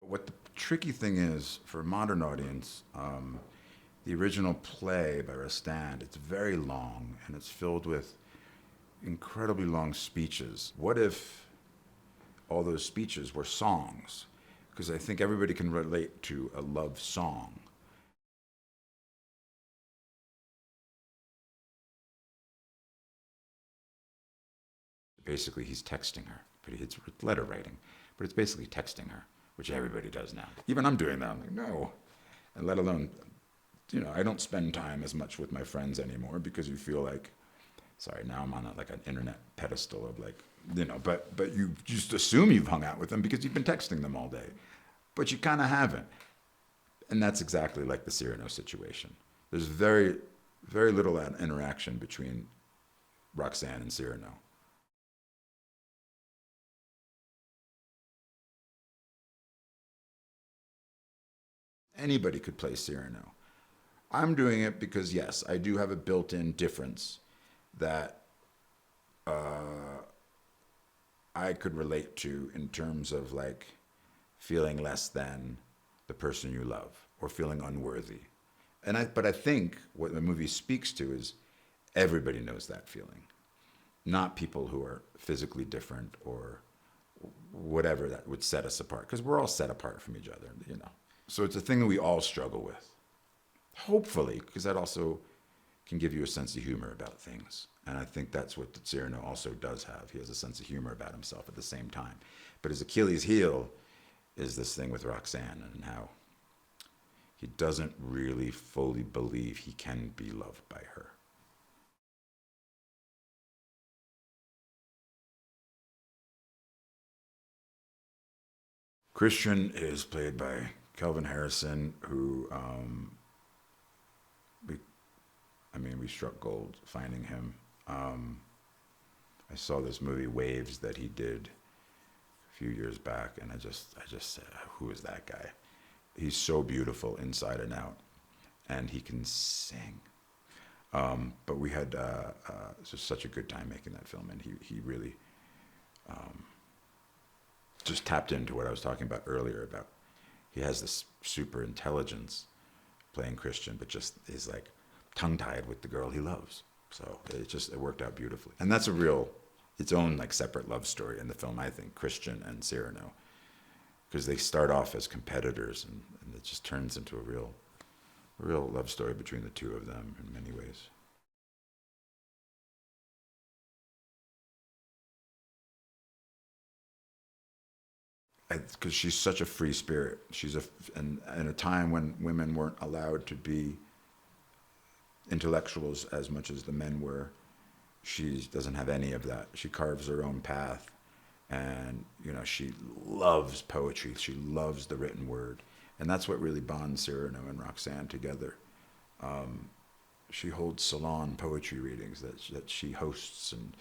What the tricky thing is for a modern audience, the original play by Rostand, it's very long and it's filled with incredibly long speeches. What if all those speeches were songs? Because I think everybody can relate to a love song. Basically, he's texting her, but it's letter writing, but it's basically texting her, which everybody does now. Even I'm doing that. I'm like, no. And let alone, I don't spend time as much with my friends anymore because you feel like, sorry, now I'm on like an internet pedestal of like, but you just assume you've hung out with them because you've been texting them all day, but you kind of haven't. And that's exactly like the Cyrano situation. There's very, very little interaction between Roxanne and Cyrano. Anybody could play Cyrano. I'm doing it because, yes, I do have a built in difference that I could relate to in terms of like feeling less than the person you love or feeling unworthy. But I think what the movie speaks to is everybody knows that feeling, not people who are physically different or whatever that would set us apart, because we're all set apart from each other. So it's a thing that we all struggle with. Hopefully, because that also can give you a sense of humor about things. And I think that's what Cyrano also does have. He has a sense of humor about himself at the same time. But his Achilles heel is this thing with Roxanne and how he doesn't really fully believe he can be loved by her. Christian is played by Kelvin Harrison, who we, we struck gold finding him. I saw this movie Waves that he did a few years back, and I just said, who is that guy? He's so beautiful inside and out, and he can sing. But we had just such a good time making that film, and he really just tapped into what I was talking about earlier about he has this super intelligence playing Christian, but just is like tongue tied with the girl he loves. So it worked out beautifully, and that's its own like separate love story in the film. I think Christian and Cyrano, because they start off as competitors, and it just turns into a real love story between the two of them in many ways. Because she's such a free spirit. She's and in a time when women weren't allowed to be intellectuals as much as the men were. She doesn't have any of that. She carves her own path, and she loves poetry. She loves the written word, and that's what really bonds Cyrano and Roxanne together. She holds salon poetry readings that she hosts, and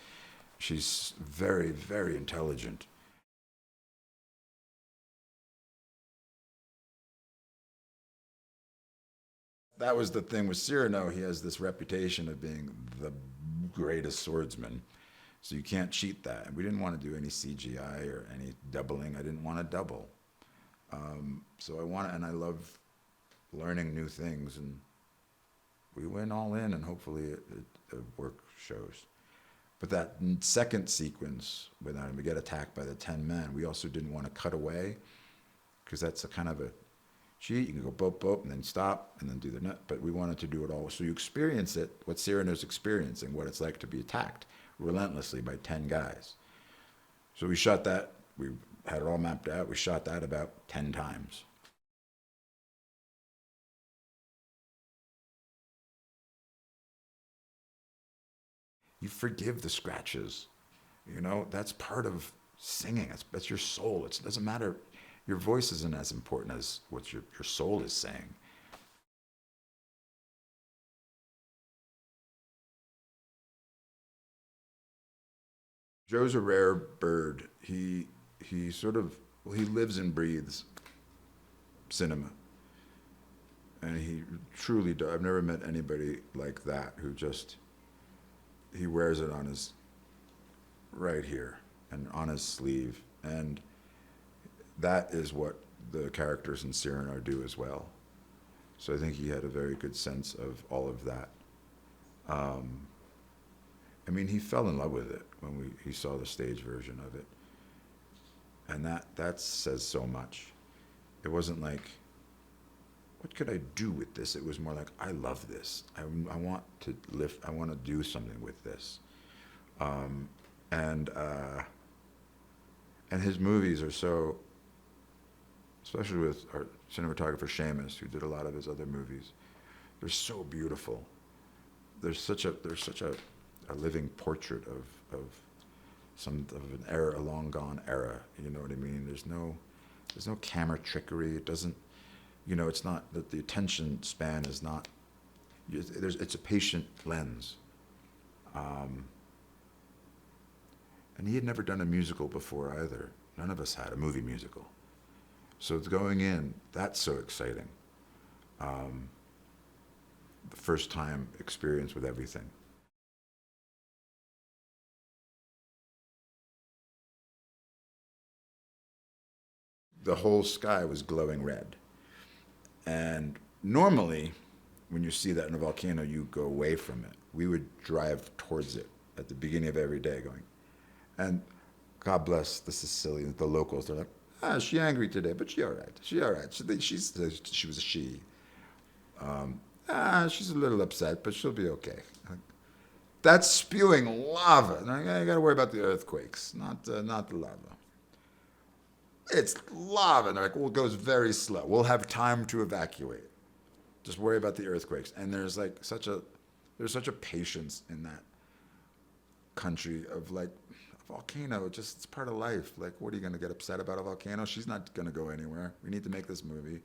she's very, very intelligent. That was the thing with Cyrano. He has this reputation of being the greatest swordsman. So you can't cheat that. And we didn't want to do any CGI or any doubling. I didn't want to double. So and I love learning new things. And we went all in, and hopefully the work shows. But that second sequence, when we get attacked by the 10 men, we also didn't want to cut away, because that's a kind of a cheat. You can go boop, boop, and then stop, and then do the nut. But we wanted to do it all. So you experience it, what Cyrano's experiencing, what it's like to be attacked relentlessly by 10 guys. So we shot that. We had it all mapped out. We shot that about 10 times. You forgive the scratches. That's part of singing. That's your soul. It doesn't matter. Your voice isn't as important as what your soul is saying. Joe's a rare bird. He sort of he lives and breathes cinema, and he truly does. I've never met anybody like that who just he wears it on his right here and on his sleeve, and that is what the characters in Cyrano do as well. So I think he had a very good sense of all of that. I mean, he fell in love with it when he saw the stage version of it, and that says so much. It wasn't like, what could I do with this? It was more like, I love this. I want to lift. I want to do something with this. Um, and and his movies are so, especially with our cinematographer Seamus, who did a lot of his other movies, they're so beautiful. There's such a living portrait of an era, a long gone era. You know what I mean? There's no camera trickery. It doesn't, it's not that the attention span is not. It's a patient lens. And he had never done a musical before either. None of us had a movie musical. So going in, that's so exciting. The first time experience with everything. The whole sky was glowing red. And normally, when you see that in a volcano, you go away from it. We would drive towards it at the beginning of every day going. And God bless the Sicilians, the locals. They're like, she angry today, but she all right. She all right. She was a she. She's a little upset, but she'll be okay. That's spewing lava. You got to worry about the earthquakes, not the lava. It's lava. And they're like, well, it goes very slow. We'll have time to evacuate. Just worry about the earthquakes. And there's such a patience in that country of like, a volcano, it's part of life. Like, what are you going to get upset about a volcano? She's not going to go anywhere. We need to make this movie.